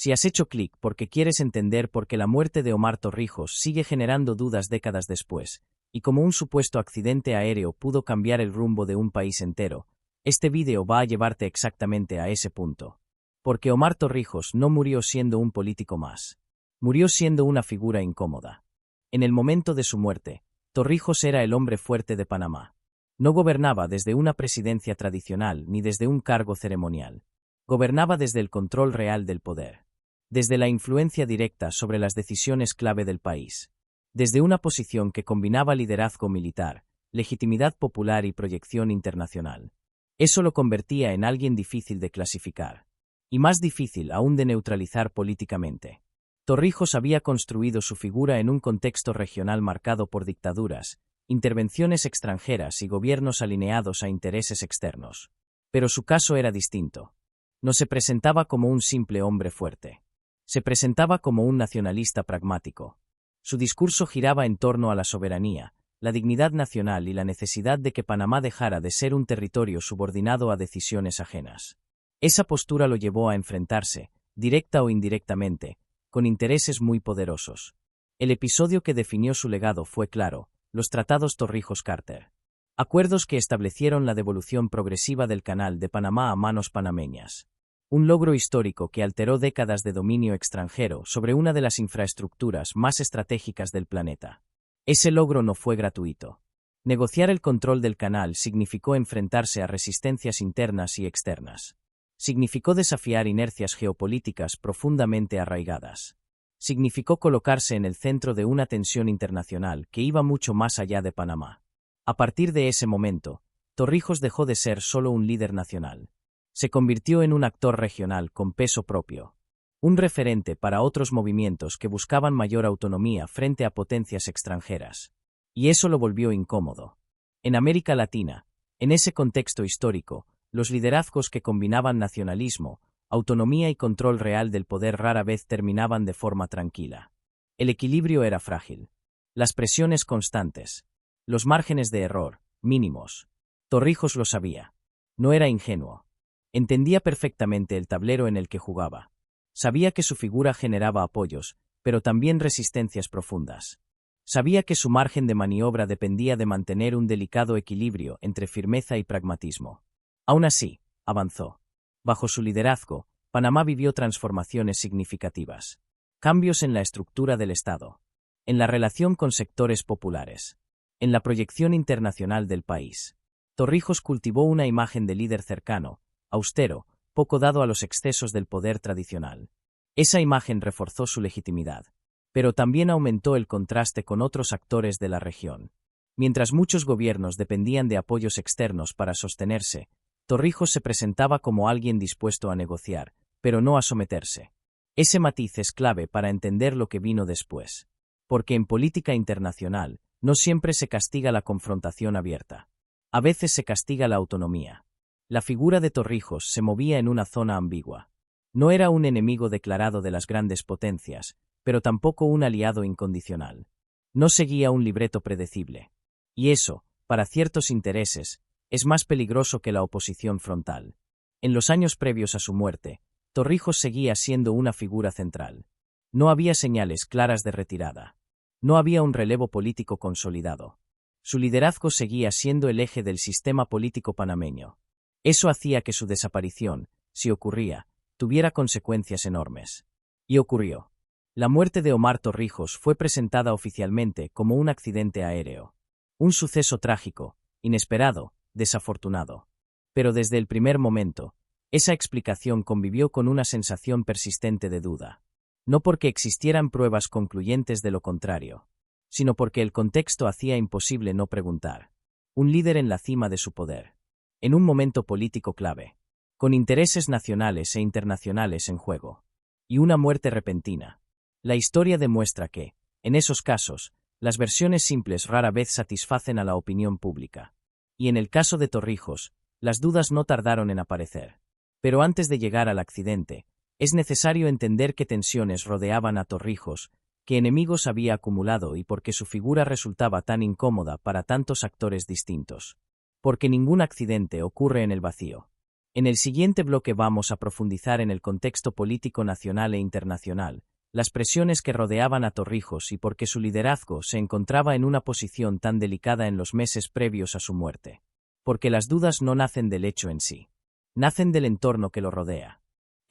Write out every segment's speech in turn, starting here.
Si has hecho clic porque quieres entender por qué la muerte de Omar Torrijos sigue generando dudas décadas después, y como un supuesto accidente aéreo pudo cambiar el rumbo de un país entero, este vídeo va a llevarte exactamente a ese punto. Porque Omar Torrijos no murió siendo un político más. Murió siendo una figura incómoda. En el momento de su muerte, Torrijos era el hombre fuerte de Panamá. No gobernaba desde una presidencia tradicional ni desde un cargo ceremonial. Gobernaba desde el control real del poder. Desde la influencia directa sobre las decisiones clave del país. Desde una posición que combinaba liderazgo militar, legitimidad popular y proyección internacional. Eso lo convertía en alguien difícil de clasificar. Y más difícil aún de neutralizar políticamente. Torrijos había construido su figura en un contexto regional marcado por dictaduras, intervenciones extranjeras y gobiernos alineados a intereses externos. Pero su caso era distinto. No se presentaba como un simple hombre fuerte. Se presentaba como un nacionalista pragmático. Su discurso giraba en torno a la soberanía, la dignidad nacional y la necesidad de que Panamá dejara de ser un territorio subordinado a decisiones ajenas. Esa postura lo llevó a enfrentarse, directa o indirectamente, con intereses muy poderosos. El episodio que definió su legado fue claro: los Tratados Torrijos-Carter. Acuerdos que establecieron la devolución progresiva del Canal de Panamá a manos panameñas. Un logro histórico que alteró décadas de dominio extranjero sobre una de las infraestructuras más estratégicas del planeta. Ese logro no fue gratuito. Negociar el control del canal significó enfrentarse a resistencias internas y externas. Significó desafiar inercias geopolíticas profundamente arraigadas. Significó colocarse en el centro de una tensión internacional que iba mucho más allá de Panamá. A partir de ese momento, Torrijos dejó de ser solo un líder nacional. Se convirtió en un actor regional con peso propio. Un referente para otros movimientos que buscaban mayor autonomía frente a potencias extranjeras. Y eso lo volvió incómodo. En América Latina, en ese contexto histórico, los liderazgos que combinaban nacionalismo, autonomía y control real del poder rara vez terminaban de forma tranquila. El equilibrio era frágil. Las presiones constantes. Los márgenes de error, mínimos. Torrijos lo sabía. No era ingenuo. Entendía perfectamente el tablero en el que jugaba. Sabía que su figura generaba apoyos, pero también resistencias profundas. Sabía que su margen de maniobra dependía de mantener un delicado equilibrio entre firmeza y pragmatismo. Aún así, avanzó. Bajo su liderazgo, Panamá vivió transformaciones significativas. Cambios en la estructura del Estado. En la relación con sectores populares. En la proyección internacional del país. Torrijos cultivó una imagen de líder cercano, austero, poco dado a los excesos del poder tradicional. Esa imagen reforzó su legitimidad. Pero también aumentó el contraste con otros actores de la región. Mientras muchos gobiernos dependían de apoyos externos para sostenerse, Torrijos se presentaba como alguien dispuesto a negociar, pero no a someterse. Ese matiz es clave para entender lo que vino después. Porque en política internacional, no siempre se castiga la confrontación abierta. A veces se castiga la autonomía. La figura de Torrijos se movía en una zona ambigua. No era un enemigo declarado de las grandes potencias, pero tampoco un aliado incondicional. No seguía un libreto predecible. Y eso, para ciertos intereses, es más peligroso que la oposición frontal. En los años previos a su muerte, Torrijos seguía siendo una figura central. No había señales claras de retirada. No había un relevo político consolidado. Su liderazgo seguía siendo el eje del sistema político panameño. Eso hacía que su desaparición, si ocurría, tuviera consecuencias enormes. Y ocurrió. La muerte de Omar Torrijos fue presentada oficialmente como un accidente aéreo. Un suceso trágico, inesperado, desafortunado. Pero desde el primer momento, esa explicación convivió con una sensación persistente de duda. No porque existieran pruebas concluyentes de lo contrario, sino porque el contexto hacía imposible no preguntar. Un líder en la cima de su poder. En un momento político clave. Con intereses nacionales e internacionales en juego. Y una muerte repentina. La historia demuestra que, en esos casos, las versiones simples rara vez satisfacen a la opinión pública. Y en el caso de Torrijos, las dudas no tardaron en aparecer. Pero antes de llegar al accidente, es necesario entender qué tensiones rodeaban a Torrijos, qué enemigos había acumulado y por qué su figura resultaba tan incómoda para tantos actores distintos. Porque ningún accidente ocurre en el vacío. En el siguiente bloque vamos a profundizar en el contexto político nacional e internacional, las presiones que rodeaban a Torrijos y por qué su liderazgo se encontraba en una posición tan delicada en los meses previos a su muerte. Porque las dudas no nacen del hecho en sí. Nacen del entorno que lo rodea.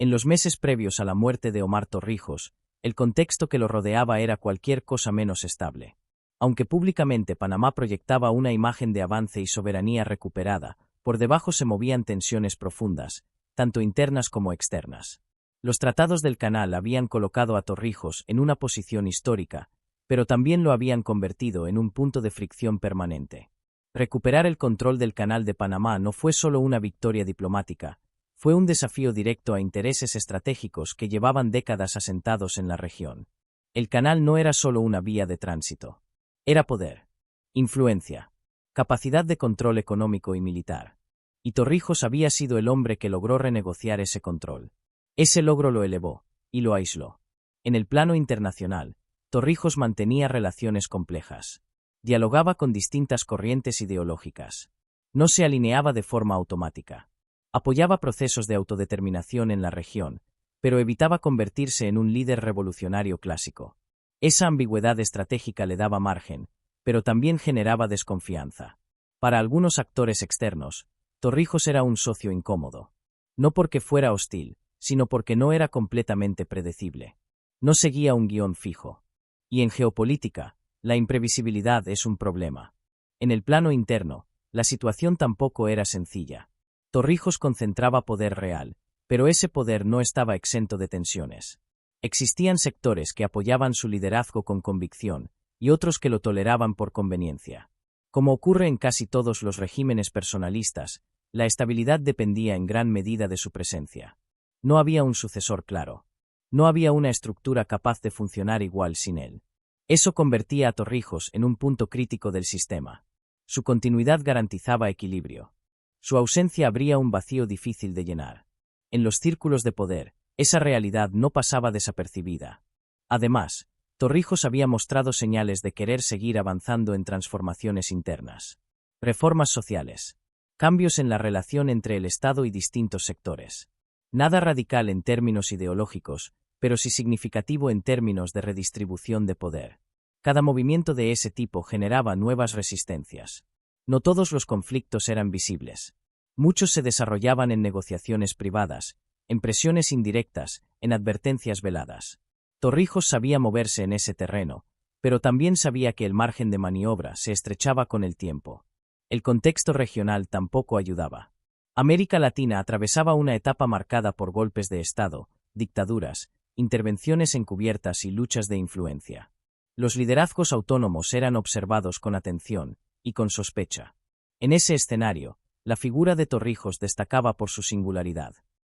En los meses previos a la muerte de Omar Torrijos, el contexto que lo rodeaba era cualquier cosa menos estable. Aunque públicamente Panamá proyectaba una imagen de avance y soberanía recuperada, por debajo se movían tensiones profundas, tanto internas como externas. Los tratados del canal habían colocado a Torrijos en una posición histórica, pero también lo habían convertido en un punto de fricción permanente. Recuperar el control del Canal de Panamá no fue solo una victoria diplomática, fue un desafío directo a intereses estratégicos que llevaban décadas asentados en la región. El canal no era solo una vía de tránsito. Era poder, influencia, capacidad de control económico y militar. Y Torrijos había sido el hombre que logró renegociar ese control. Ese logro lo elevó, y lo aisló. En el plano internacional, Torrijos mantenía relaciones complejas. Dialogaba con distintas corrientes ideológicas. No se alineaba de forma automática. Apoyaba procesos de autodeterminación en la región, pero evitaba convertirse en un líder revolucionario clásico. Esa ambigüedad estratégica le daba margen, pero también generaba desconfianza. Para algunos actores externos, Torrijos era un socio incómodo. No porque fuera hostil, sino porque no era completamente predecible. No seguía un guión fijo. Y en geopolítica, la imprevisibilidad es un problema. En el plano interno, la situación tampoco era sencilla. Torrijos concentraba poder real, pero ese poder no estaba exento de tensiones. Existían sectores que apoyaban su liderazgo con convicción, y otros que lo toleraban por conveniencia. Como ocurre en casi todos los regímenes personalistas, la estabilidad dependía en gran medida de su presencia. No había un sucesor claro. No había una estructura capaz de funcionar igual sin él. Eso convertía a Torrijos en un punto crítico del sistema. Su continuidad garantizaba equilibrio. Su ausencia abría un vacío difícil de llenar. En los círculos de poder, esa realidad no pasaba desapercibida. Además, Torrijos había mostrado señales de querer seguir avanzando en transformaciones internas. Reformas sociales. Cambios en la relación entre el Estado y distintos sectores. Nada radical en términos ideológicos, pero sí significativo en términos de redistribución de poder. Cada movimiento de ese tipo generaba nuevas resistencias. No todos los conflictos eran visibles. Muchos se desarrollaban en negociaciones privadas, en presiones indirectas, en advertencias veladas. Torrijos sabía moverse en ese terreno, pero también sabía que el margen de maniobra se estrechaba con el tiempo. El contexto regional tampoco ayudaba. América Latina atravesaba una etapa marcada por golpes de Estado, dictaduras, intervenciones encubiertas y luchas de influencia. Los liderazgos autónomos eran observados con atención y con sospecha. En ese escenario, la figura de Torrijos destacaba por su singularidad.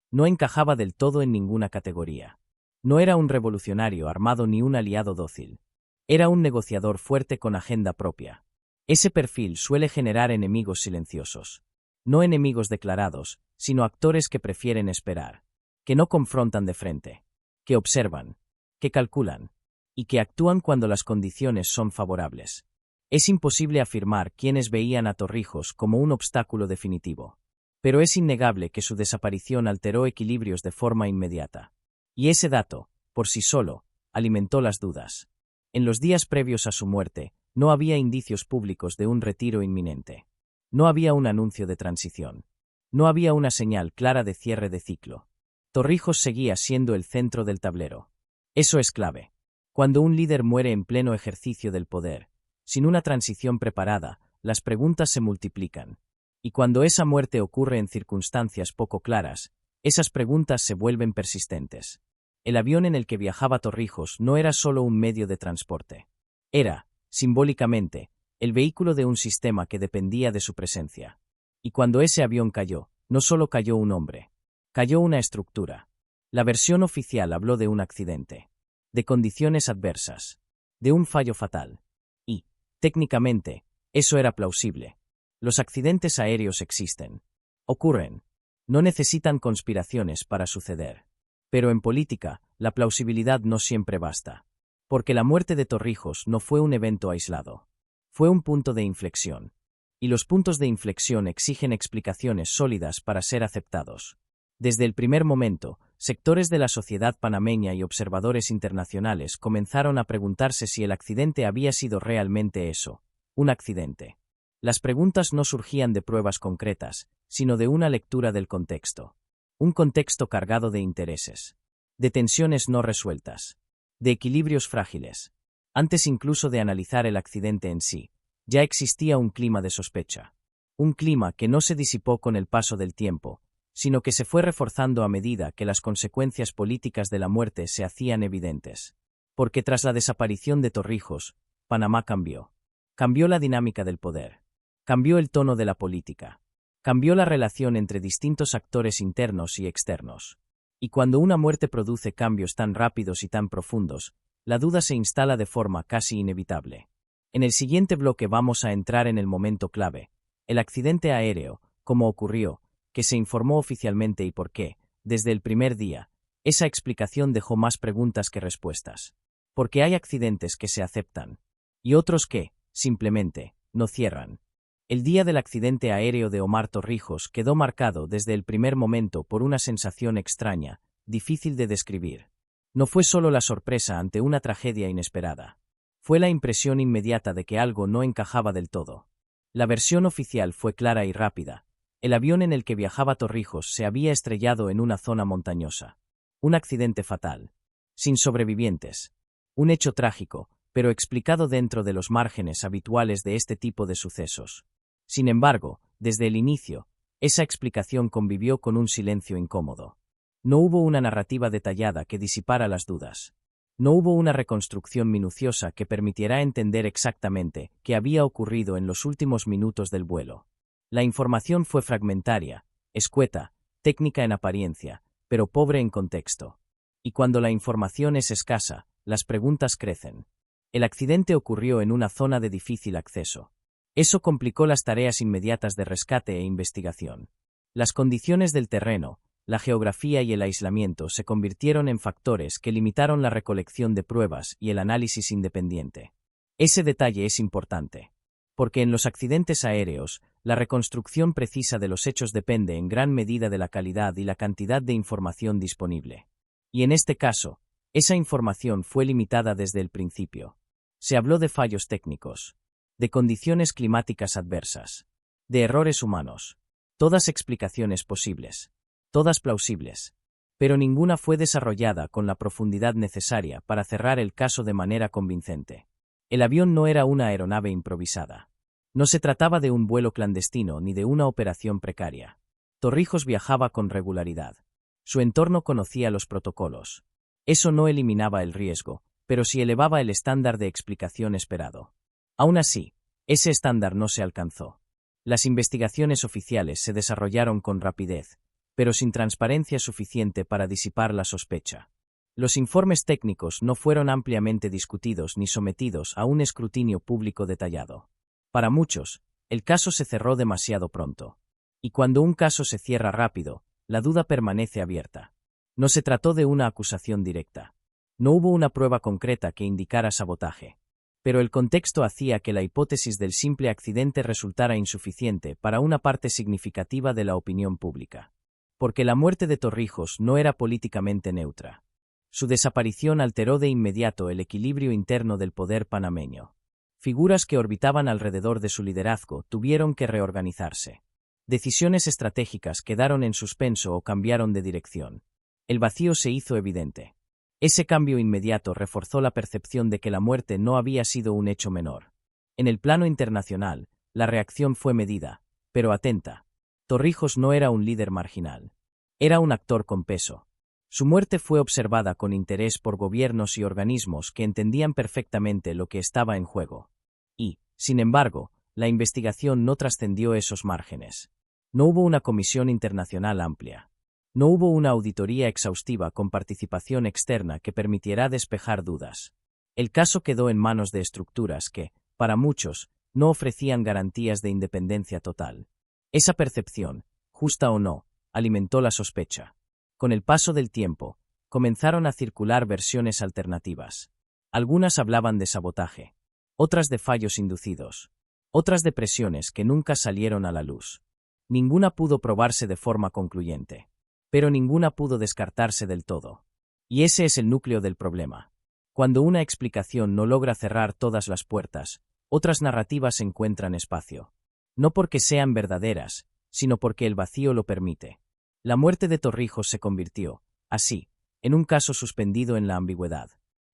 No encajaba del todo en ninguna categoría. No era un revolucionario armado ni un aliado dócil. Era un negociador fuerte con agenda propia. Ese perfil suele generar enemigos silenciosos. No enemigos declarados, sino actores que prefieren esperar, que no confrontan de frente, que observan, que calculan, y que actúan cuando las condiciones son favorables. Es imposible afirmar quiénes veían a Torrijos como un obstáculo definitivo. Pero es innegable que su desaparición alteró equilibrios de forma inmediata. Y ese dato, por sí solo, alimentó las dudas. En los días previos a su muerte, no había indicios públicos de un retiro inminente. No había un anuncio de transición. No había una señal clara de cierre de ciclo. Torrijos seguía siendo el centro del tablero. Eso es clave. Cuando un líder muere en pleno ejercicio del poder, sin una transición preparada, las preguntas se multiplican. Y cuando esa muerte ocurre en circunstancias poco claras, esas preguntas se vuelven persistentes. El avión en el que viajaba Torrijos no era solo un medio de transporte. Era, simbólicamente, el vehículo de un sistema que dependía de su presencia. Y cuando ese avión cayó, no solo cayó un hombre. Cayó una estructura. La versión oficial habló de un accidente, de condiciones adversas, de un fallo fatal. Y, técnicamente, eso era plausible. Los accidentes aéreos existen. Ocurren. No necesitan conspiraciones para suceder. Pero en política, la plausibilidad no siempre basta. Porque la muerte de Torrijos no fue un evento aislado. Fue un punto de inflexión. y los puntos de inflexión exigen explicaciones sólidas para ser aceptados. Desde el primer momento, sectores de la sociedad panameña y observadores internacionales comenzaron a preguntarse si el accidente había sido realmente eso, un accidente. Las preguntas no surgían de pruebas concretas, sino de una lectura del contexto. Un contexto cargado de intereses, de tensiones no resueltas, de equilibrios frágiles. Antes incluso de analizar el accidente en sí, ya existía un clima de sospecha. Un clima que no se disipó con el paso del tiempo, sino que se fue reforzando a medida que las consecuencias políticas de la muerte se hacían evidentes. Porque tras la desaparición de Torrijos, Panamá cambió. Cambió la dinámica del poder. Cambió el tono de la política. Cambió la relación entre distintos actores internos y externos. Y cuando una muerte produce cambios tan rápidos y tan profundos, la duda se instala de forma casi inevitable. En el siguiente bloque vamos a entrar en el momento clave, el accidente aéreo, cómo ocurrió, que se informó oficialmente y por qué, desde el primer día. Esa explicación dejó más preguntas que respuestas. Porque hay accidentes que se aceptan, y otros que, simplemente, no cierran. El día del accidente aéreo de Omar Torrijos quedó marcado desde el primer momento por una sensación extraña, difícil de describir. No fue solo la sorpresa ante una tragedia inesperada. Fue la impresión inmediata de que algo no encajaba del todo. La versión oficial fue clara y rápida. El avión en el que viajaba Torrijos se había estrellado en una zona montañosa. Un accidente fatal. Sin sobrevivientes. Un hecho trágico, pero explicado dentro de los márgenes habituales de este tipo de sucesos. Sin embargo, desde el inicio, esa explicación convivió con un silencio incómodo. No hubo una narrativa detallada que disipara las dudas. No hubo una reconstrucción minuciosa que permitiera entender exactamente qué había ocurrido en los últimos minutos del vuelo. La información fue fragmentaria, escueta, técnica en apariencia, pero pobre en contexto. Y cuando la información es escasa, las preguntas crecen. El accidente ocurrió en una zona de difícil acceso. Eso complicó las tareas inmediatas de rescate e investigación. Las condiciones del terreno, la geografía y el aislamiento se convirtieron en factores que limitaron la recolección de pruebas y el análisis independiente. Ese detalle es importante. Porque en los accidentes aéreos, la reconstrucción precisa de los hechos depende en gran medida de la calidad y la cantidad de información disponible. Y en este caso, esa información fue limitada desde el principio. Se habló de fallos técnicos, de condiciones climáticas adversas, de errores humanos. Todas explicaciones posibles, todas plausibles, pero ninguna fue desarrollada con la profundidad necesaria para cerrar el caso de manera convincente. El avión no era una aeronave improvisada. No se trataba de un vuelo clandestino ni de una operación precaria. Torrijos viajaba con regularidad. Su entorno conocía los protocolos. Eso no eliminaba el riesgo, pero sí elevaba el estándar de explicación esperado. Aún así, ese estándar no se alcanzó. Las investigaciones oficiales se desarrollaron con rapidez, pero sin transparencia suficiente para disipar la sospecha. Los informes técnicos no fueron ampliamente discutidos ni sometidos a un escrutinio público detallado. Para muchos, el caso se cerró demasiado pronto. Y cuando un caso se cierra rápido, la duda permanece abierta. No se trató de una acusación directa. No hubo una prueba concreta que indicara sabotaje. Pero el contexto hacía que la hipótesis del simple accidente resultara insuficiente para una parte significativa de la opinión pública. Porque la muerte de Torrijos no era políticamente neutra. Su desaparición alteró de inmediato el equilibrio interno del poder panameño. Figuras que orbitaban alrededor de su liderazgo tuvieron que reorganizarse. Decisiones estratégicas quedaron en suspenso o cambiaron de dirección. El vacío se hizo evidente. Ese cambio inmediato reforzó la percepción de que la muerte no había sido un hecho menor. En el plano internacional, la reacción fue medida, pero atenta. Torrijos no era un líder marginal. Era un actor con peso. Su muerte fue observada con interés por gobiernos y organismos que entendían perfectamente lo que estaba en juego. Y, sin embargo, la investigación no trascendió esos márgenes. No hubo una comisión internacional amplia. No hubo una auditoría exhaustiva con participación externa que permitiera despejar dudas. El caso quedó en manos de estructuras que, para muchos, no ofrecían garantías de independencia total. Esa percepción, justa o no, alimentó la sospecha. Con el paso del tiempo, comenzaron a circular versiones alternativas. Algunas hablaban de sabotaje, otras de fallos inducidos, Otras depresiones que nunca salieron a la luz. Ninguna pudo probarse de forma concluyente. Pero ninguna pudo descartarse del todo. Y ese es el núcleo del problema. Cuando una explicación no logra cerrar todas las puertas, otras narrativas encuentran espacio. No porque sean verdaderas, sino porque el vacío lo permite. La muerte de Torrijos se convirtió, así, en un caso suspendido en la ambigüedad.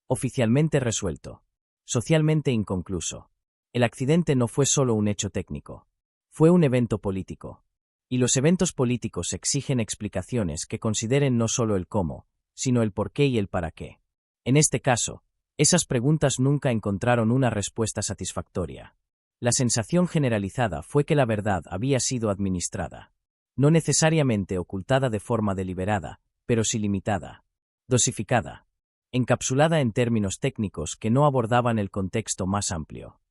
Oficialmente resuelto. Socialmente inconcluso. El accidente no fue solo un hecho técnico. Fue un evento político. Y los eventos políticos exigen explicaciones que consideren no solo el cómo, sino el por qué y el para qué. En este caso, esas preguntas nunca encontraron una respuesta satisfactoria. La sensación generalizada fue que la verdad había sido administrada. No necesariamente ocultada de forma deliberada, pero sí limitada. Dosificada. Encapsulada en términos técnicos que no abordaban el contexto más amplio.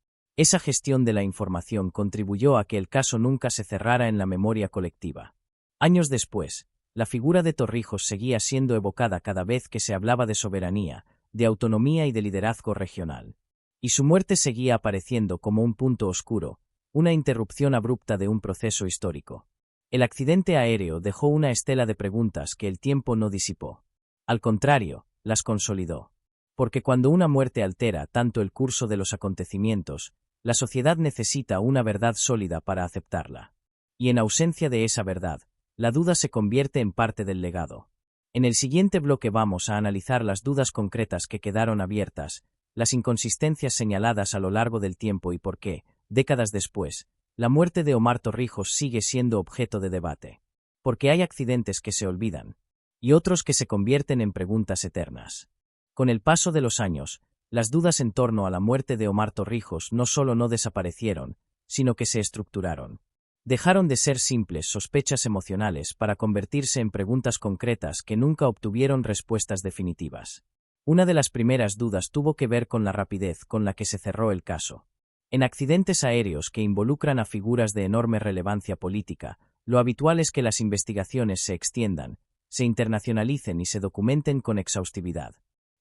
Esa gestión de la información contribuyó a que el caso nunca se cerrara en la memoria colectiva. Años después, la figura de Torrijos seguía siendo evocada cada vez que se hablaba de soberanía, de autonomía y de liderazgo regional. Y su muerte seguía apareciendo como un punto oscuro, una interrupción abrupta de un proceso histórico. El accidente aéreo dejó una estela de preguntas que el tiempo no disipó. Al contrario, las consolidó. Porque cuando una muerte altera tanto el curso de los acontecimientos, la sociedad necesita una verdad sólida para aceptarla. Y en ausencia de esa verdad, la duda se convierte en parte del legado. En el siguiente bloque vamos a analizar las dudas concretas que quedaron abiertas, las inconsistencias señaladas a lo largo del tiempo y por qué, décadas después, la muerte de Omar Torrijos sigue siendo objeto de debate. Porque hay accidentes que se olvidan, y otros que se convierten en preguntas eternas. Con el paso de los años, las dudas en torno a la muerte de Omar Torrijos no solo no desaparecieron, sino que se estructuraron. Dejaron de ser simples sospechas emocionales para convertirse en preguntas concretas que nunca obtuvieron respuestas definitivas. Una de las primeras dudas tuvo que ver con la rapidez con la que se cerró el caso. En accidentes aéreos que involucran a figuras de enorme relevancia política, lo habitual es que las investigaciones se extiendan, se internacionalicen y se documenten con exhaustividad.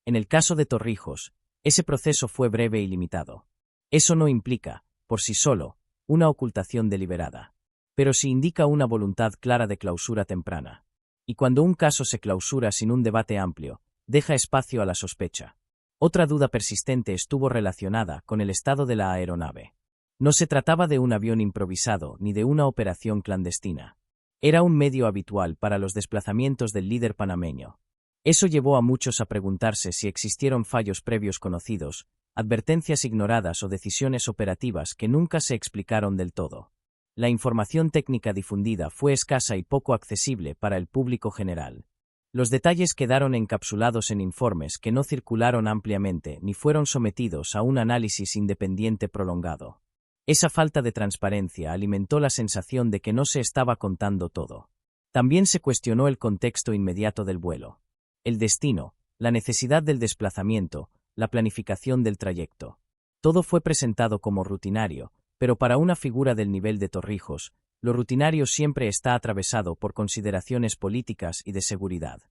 En el caso de Torrijos, ese proceso fue breve y limitado. Eso no implica, por sí solo, una ocultación deliberada. Pero sí indica una voluntad clara de clausura temprana. Y cuando un caso se clausura sin un debate amplio, deja espacio a la sospecha. Otra duda persistente estuvo relacionada con el estado de la aeronave. No se trataba de un avión improvisado ni de una operación clandestina. Era un medio habitual para los desplazamientos del líder panameño. Eso llevó a muchos a preguntarse si existieron fallos previos conocidos, advertencias ignoradas o decisiones operativas que nunca se explicaron del todo. La información técnica difundida fue escasa y poco accesible para el público general. Los detalles quedaron encapsulados en informes que no circularon ampliamente ni fueron sometidos a un análisis independiente prolongado. Esa falta de transparencia alimentó la sensación de que no se estaba contando todo. También se cuestionó el contexto inmediato del vuelo. El destino, la necesidad del desplazamiento, la planificación del trayecto. Todo fue presentado como rutinario, pero para una figura del nivel de Torrijos, lo rutinario siempre está atravesado por consideraciones políticas y de seguridad.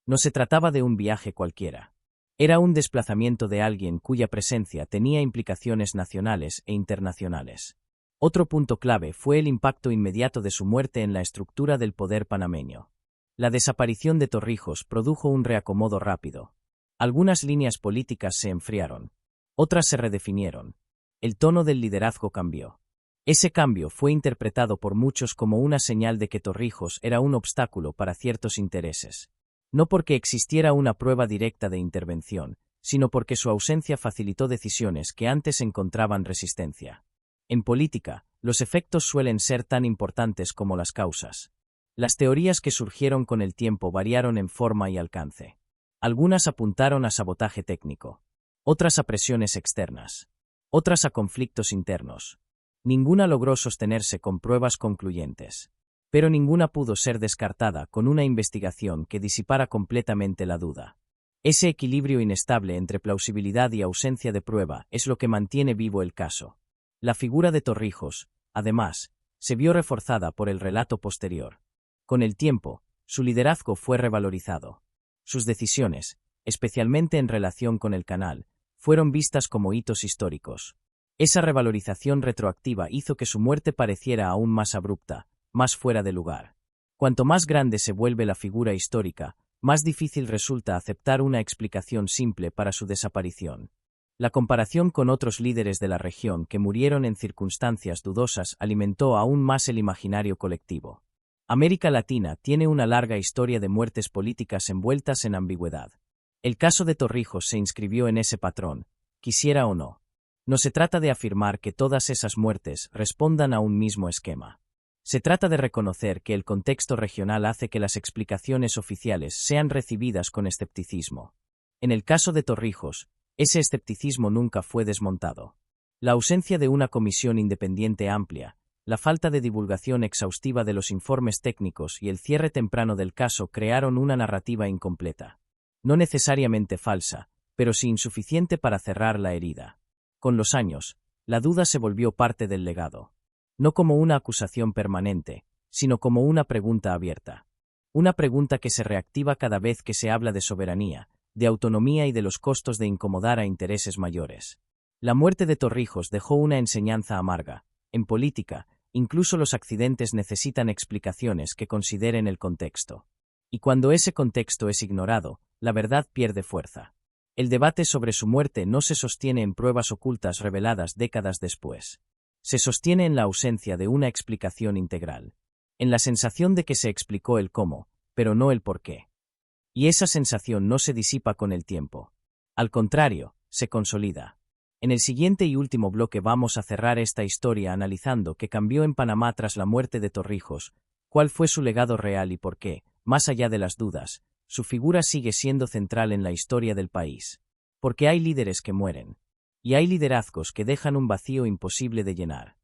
No se trataba de un viaje cualquiera. Era un desplazamiento de alguien cuya presencia tenía implicaciones nacionales e internacionales. Otro punto clave fue el impacto inmediato de su muerte en la estructura del poder panameño. La desaparición de Torrijos produjo un reacomodo rápido. Algunas líneas políticas se enfriaron. Otras se redefinieron. El tono del liderazgo cambió. Ese cambio fue interpretado por muchos como una señal de que Torrijos era un obstáculo para ciertos intereses. No porque existiera una prueba directa de intervención, sino porque su ausencia facilitó decisiones que antes encontraban resistencia. En política, los efectos suelen ser tan importantes como las causas. Las teorías que surgieron con el tiempo variaron en forma y alcance. Algunas apuntaron a sabotaje técnico. Otras a presiones externas. Otras a conflictos internos. Ninguna logró sostenerse con pruebas concluyentes. Pero ninguna pudo ser descartada con una investigación que disipara completamente la duda. Ese equilibrio inestable entre plausibilidad y ausencia de prueba es lo que mantiene vivo el caso. La figura de Torrijos, además, se vio reforzada por el relato posterior. Con el tiempo, su liderazgo fue revalorizado. Sus decisiones, especialmente en relación con el canal, fueron vistas como hitos históricos. Esa revalorización retroactiva hizo que su muerte pareciera aún más abrupta, más fuera de lugar. Cuanto más grande se vuelve la figura histórica, más difícil resulta aceptar una explicación simple para su desaparición. La comparación con otros líderes de la región que murieron en circunstancias dudosas alimentó aún más el imaginario colectivo. América Latina tiene una larga historia de muertes políticas envueltas en ambigüedad. El caso de Torrijos se inscribió en ese patrón, quisiera o no. No se trata de afirmar que todas esas muertes respondan a un mismo esquema. Se trata de reconocer que el contexto regional hace que las explicaciones oficiales sean recibidas con escepticismo. En el caso de Torrijos, ese escepticismo nunca fue desmontado. La ausencia de una comisión independiente amplia, la falta de divulgación exhaustiva de los informes técnicos y el cierre temprano del caso crearon una narrativa incompleta. No necesariamente falsa, pero sí insuficiente para cerrar la herida. Con los años, la duda se volvió parte del legado. No como una acusación permanente, sino como una pregunta abierta. Una pregunta que se reactiva cada vez que se habla de soberanía, de autonomía y de los costos de incomodar a intereses mayores. La muerte de Torrijos dejó una enseñanza amarga. En política, incluso los accidentes necesitan explicaciones que consideren el contexto. Y cuando ese contexto es ignorado, la verdad pierde fuerza. El debate sobre su muerte no se sostiene en pruebas ocultas reveladas décadas después. Se sostiene en la ausencia de una explicación integral. En la sensación de que se explicó el cómo, pero no el por qué. Y esa sensación no se disipa con el tiempo. Al contrario, se consolida. En el siguiente y último bloque vamos a cerrar esta historia analizando qué cambió en Panamá tras la muerte de Torrijos, cuál fue su legado real y por qué, más allá de las dudas, su figura sigue siendo central en la historia del país. Porque hay líderes que mueren. Y hay liderazgos que dejan un vacío imposible de llenar.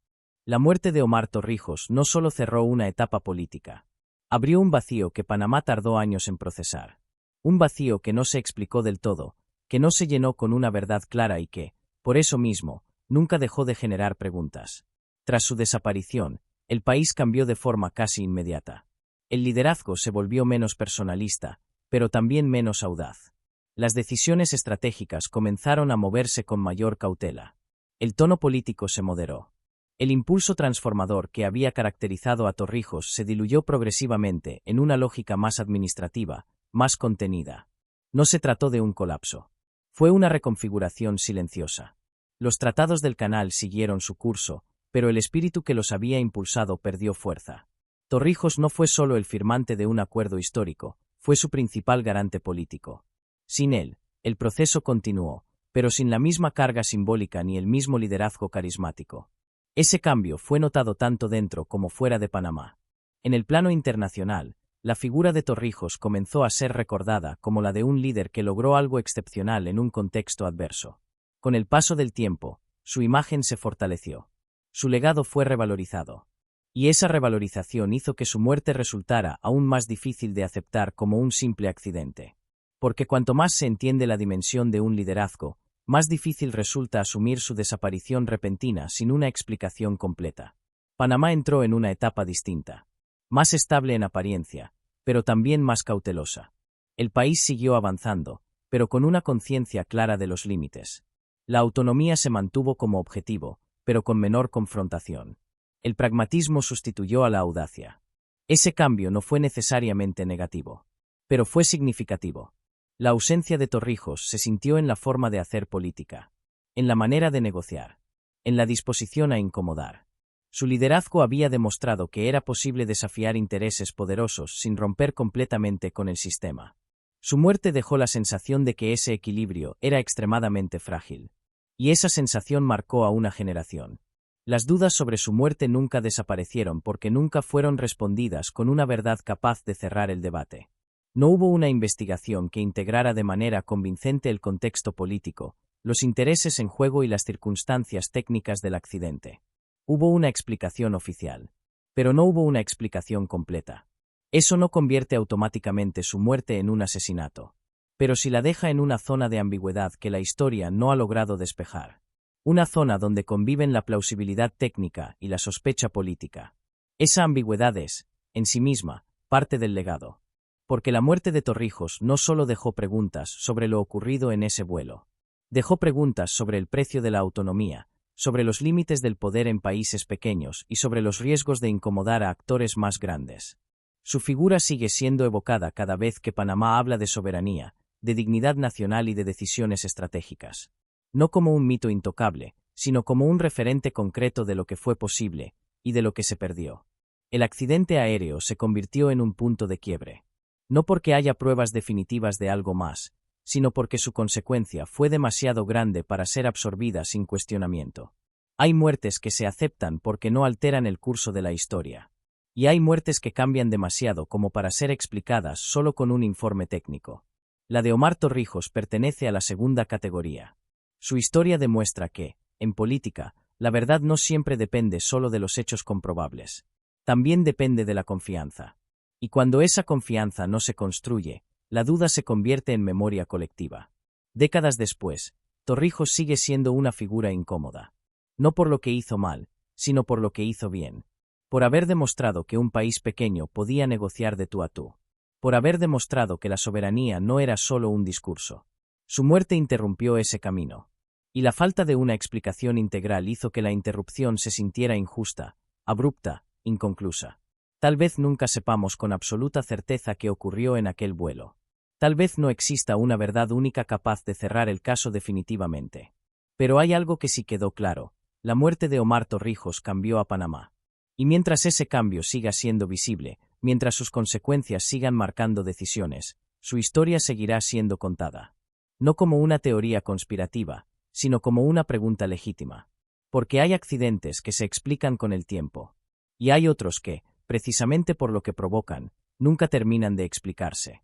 La muerte de Omar Torrijos no solo cerró una etapa política. Abrió un vacío que Panamá tardó años en procesar. Un vacío que no se explicó del todo, que no se llenó con una verdad clara y que, por eso mismo, nunca dejó de generar preguntas. Tras su desaparición, el país cambió de forma casi inmediata. El liderazgo se volvió menos personalista, pero también menos audaz. Las decisiones estratégicas comenzaron a moverse con mayor cautela. El tono político se moderó. El impulso transformador que había caracterizado a Torrijos se diluyó progresivamente en una lógica más administrativa, más contenida. No se trató de un colapso. Fue una reconfiguración silenciosa. Los tratados del canal siguieron su curso, pero el espíritu que los había impulsado perdió fuerza. Torrijos no fue solo el firmante de un acuerdo histórico, fue su principal garante político. Sin él, el proceso continuó, pero sin la misma carga simbólica ni el mismo liderazgo carismático. Ese cambio fue notado tanto dentro como fuera de Panamá. En el plano internacional, la figura de Torrijos comenzó a ser recordada como la de un líder que logró algo excepcional en un contexto adverso. Con el paso del tiempo, su imagen se fortaleció. Su legado fue revalorizado. Y esa revalorización hizo que su muerte resultara aún más difícil de aceptar como un simple accidente. Porque cuanto más se entiende la dimensión de un liderazgo, más difícil resulta asumir su desaparición repentina sin una explicación completa. Panamá entró en una etapa distinta. Más estable en apariencia, pero también más cautelosa. El país siguió avanzando, pero con una conciencia clara de los límites. La autonomía se mantuvo como objetivo, pero con menor confrontación. El pragmatismo sustituyó a la audacia. Ese cambio no fue necesariamente negativo, pero fue significativo. La ausencia de Torrijos se sintió en la forma de hacer política, en la manera de negociar, en la disposición a incomodar. Su liderazgo había demostrado que era posible desafiar intereses poderosos sin romper completamente con el sistema. Su muerte dejó la sensación de que ese equilibrio era extremadamente frágil. Y esa sensación marcó a una generación. Las dudas sobre su muerte nunca desaparecieron porque nunca fueron respondidas con una verdad capaz de cerrar el debate. No hubo una investigación que integrara de manera convincente el contexto político, los intereses en juego y las circunstancias técnicas del accidente. Hubo una explicación oficial, pero no hubo una explicación completa. Eso no convierte automáticamente su muerte en un asesinato, pero sí la deja en una zona de ambigüedad que la historia no ha logrado despejar. Una zona donde conviven la plausibilidad técnica y la sospecha política. Esa ambigüedad es, en sí misma, parte del legado. Porque la muerte de Torrijos no solo dejó preguntas sobre lo ocurrido en ese vuelo. Dejó preguntas sobre el precio de la autonomía, sobre los límites del poder en países pequeños y sobre los riesgos de incomodar a actores más grandes. Su figura sigue siendo evocada cada vez que Panamá habla de soberanía, de dignidad nacional y de decisiones estratégicas. No como un mito intocable, sino como un referente concreto de lo que fue posible y de lo que se perdió. El accidente aéreo se convirtió en un punto de quiebre. No porque haya pruebas definitivas de algo más, sino porque su consecuencia fue demasiado grande para ser absorbida sin cuestionamiento. Hay muertes que se aceptan porque no alteran el curso de la historia. Y hay muertes que cambian demasiado como para ser explicadas solo con un informe técnico. La de Omar Torrijos pertenece a la segunda categoría. Su historia demuestra que, en política, la verdad no siempre depende solo de los hechos comprobables. También depende de la confianza. Y cuando esa confianza no se construye, la duda se convierte en memoria colectiva. Décadas después, Torrijos sigue siendo una figura incómoda. No por lo que hizo mal, sino por lo que hizo bien. Por haber demostrado que un país pequeño podía negociar de tú a tú. Por haber demostrado que la soberanía no era solo un discurso. Su muerte interrumpió ese camino. Y la falta de una explicación integral hizo que la interrupción se sintiera injusta, abrupta, inconclusa. Tal vez nunca sepamos con absoluta certeza qué ocurrió en aquel vuelo. Tal vez no exista una verdad única capaz de cerrar el caso definitivamente. Pero hay algo que sí quedó claro: la muerte de Omar Torrijos cambió a Panamá. Y mientras ese cambio siga siendo visible, mientras sus consecuencias sigan marcando decisiones, su historia seguirá siendo contada. No como una teoría conspirativa, sino como una pregunta legítima. Porque hay accidentes que se explican con el tiempo. Y hay otros que, precisamente por lo que provocan, nunca terminan de explicarse.